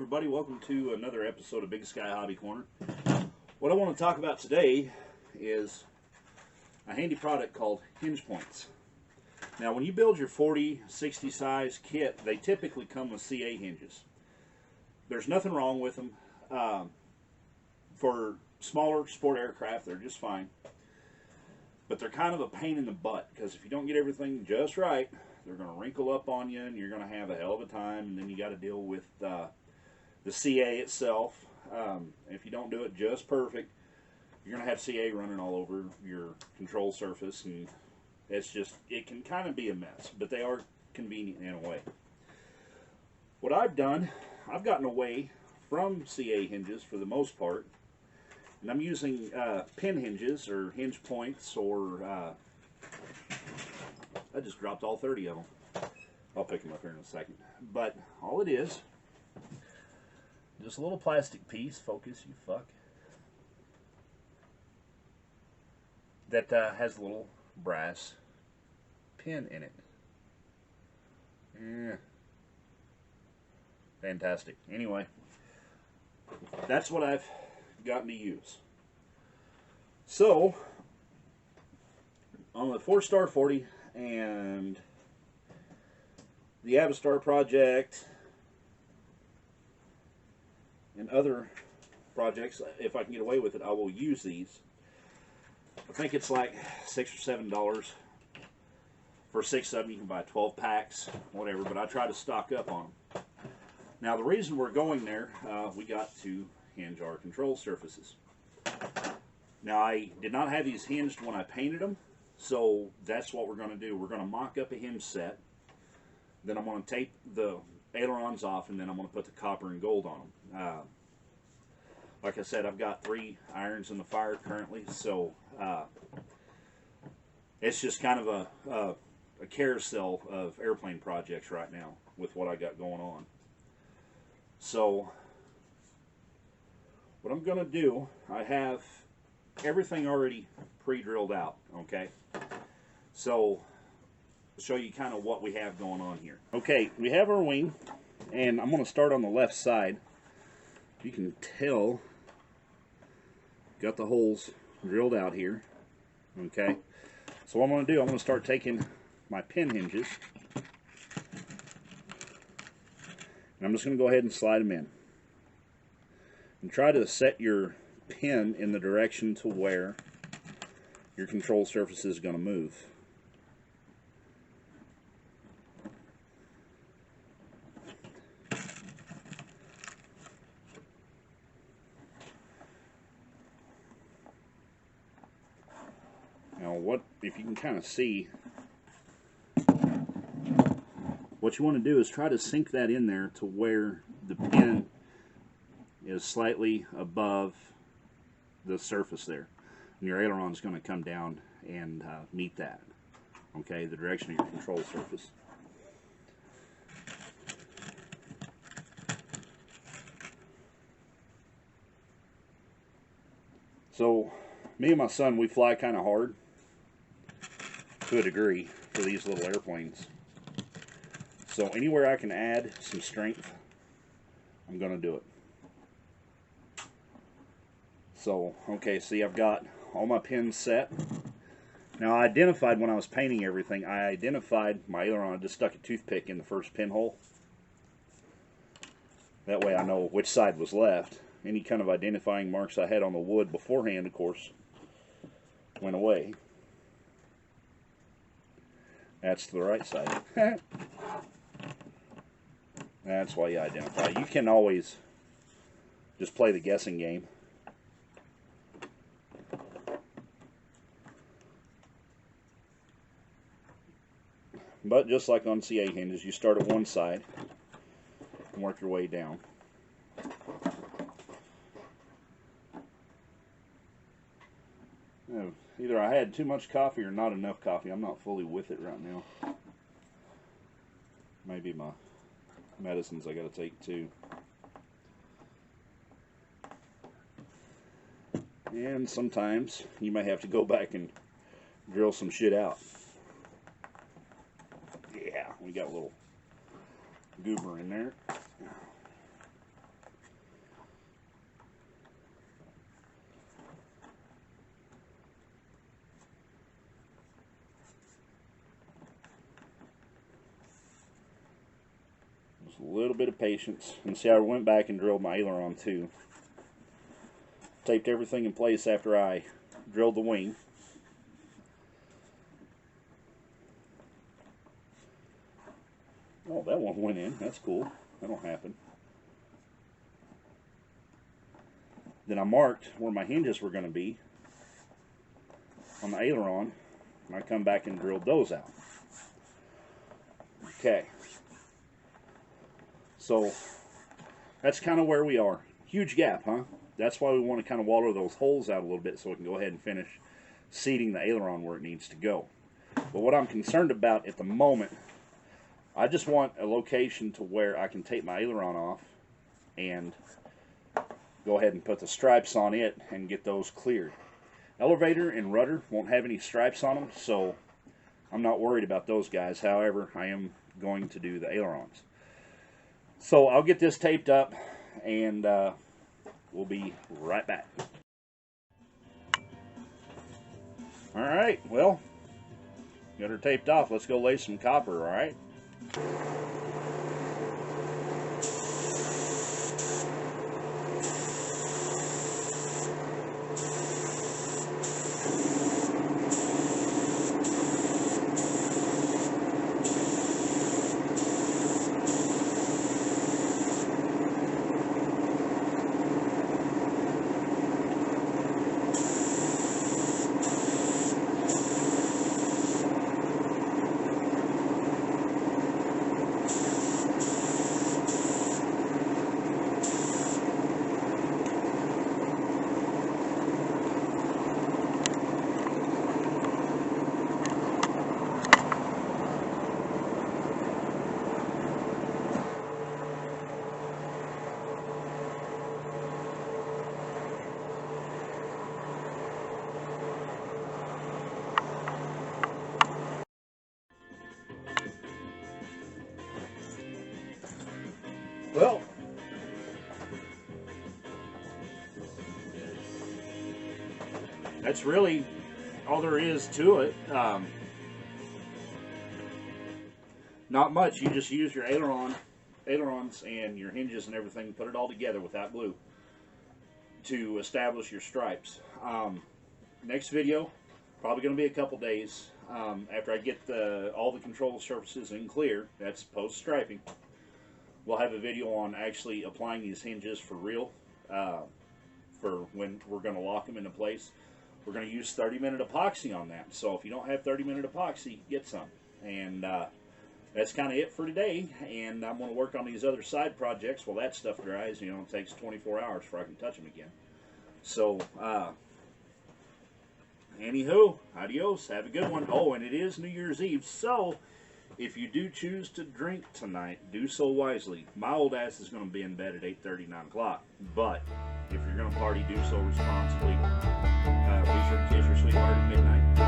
everybody. Welcome to another episode of Big Sky Hobby Corner. What I want to talk about today is a handy product called hinge points. Now, when you build your 40, 60 size kit, they typically come with CA hinges. There's nothing wrong with them. For smaller sport aircraft, they're just fine. But they're kind of a pain in the butt, because if you don't get everything just right, they're going to wrinkle up on you, and you're going to have a hell of a time, and then you got to deal with the CA itself. If you don't do it just perfect, you're going to have CA running all over your control surface, and it can kind of be a mess, but they are convenient in a way. What I've done, I've gotten away from CA hinges for the most part, and I'm using pin hinges or hinge points, or I just dropped all 30 of them. I'll pick them up here in a second. But all it is, just a little plastic piece, focus you fuck, that has a little brass pin in it. Yeah. Fantastic. Anyway, that's what I've gotten to use. So, on the Fourstar 40 and the Aileron project and other projects, if I can get away with it, I will use these. I think it's like $6 or $7 for 6 of them. You can buy 12 packs, whatever, but I try to stock up on them. Now, the reason we're going there, we got to hinge our control surfaces. Now, I did not have these hinged when I painted them, so that's what we're going to do. We're going to mock up a hinge set. Then I'm going to tape the ailerons off, and then I'm going to put the copper and gold on them. Like I said, I've got 3 irons in the fire currently, so it's just kind of a carousel of airplane projects right now with what I got going on. So what I'm going to do, I have everything already pre-drilled out, okay? So I'll show you kind of what we have going on here. Okay, we have our wing, and I'm going to start on the left side. You can tell, got the holes drilled out here, okay? So what I'm going to do, I'm going to start taking my pin hinges, and I'm just going to go ahead and slide them in. And try to set your pin in the direction to where your control surface is going to move. Now, what if you can kind of see, what you want to do is try to sink that in there to where the pin is slightly above the surface there, and your aileron is going to come down and meet that, okay, the direction of your control surface. So me and my son, we fly kind of hard to a degree for these little airplanes, so anywhere I can add some strength, I'm going to do it. So, okay, see, I've got all my pins set. Now, I identified when I was painting everything, I identified my aileron. I just stuck a toothpick in the first pinhole. That way I know which side was left. Any kind of identifying marks I had on the wood beforehand, of course, went away. That's the right side. That's why you identify. You can always just play the guessing game. But just like on CA hinges, you start at one side and work your way down. Either I had too much coffee or not enough coffee. I'm not fully with it right now. Maybe my medicines I gotta take too. And sometimes you may have to go back and drill some shit out. Yeah, we got a little goober in there. Just a little bit of patience. And see, I went back and drilled my aileron too. Taped everything in place after I drilled the wing. Oh, that one went in. That's cool. That'll happen. Then I marked where my hinges were going to be on the aileron, and I come back and drilled those out. Okay. So that's kind of where we are. Huge gap, huh? That's why we want to kind of water those holes out a little bit so we can go ahead and finish seating the aileron where it needs to go. But what I'm concerned about at the moment, I just want a location to where I can take my aileron off and go ahead and put the stripes on it and get those cleared. Elevator and rudder won't have any stripes on them, so I'm not worried about those guys. However, I am going to do the ailerons. So I'll get this taped up, and we'll be right back. Alright, well, got her taped off. Let's go lay some copper, alright? Well, that's really all there is to it. Not much. You just use your ailerons and your hinges and everything, put it all together without glue to establish your stripes. Next video, probably going to be a couple days after I get all the control surfaces in clear. That's post striping. We'll have a video on actually applying these hinges for real, for when we're going to lock them into place. We're going to use 30-minute epoxy on that. So if you don't have 30-minute epoxy, get some. And that's kind of it for today. And I'm going to work on these other side projects while that stuff dries. You know, it takes 24 hours before I can touch them again. So, anywho, adios. Have a good one. Oh, and it is New Year's Eve, so if you do choose to drink tonight, do so wisely. My old ass is going to be in bed at 8:30, 9 o'clock. But if you're going to party, do so responsibly. Be sure to kiss your sweetheart at midnight.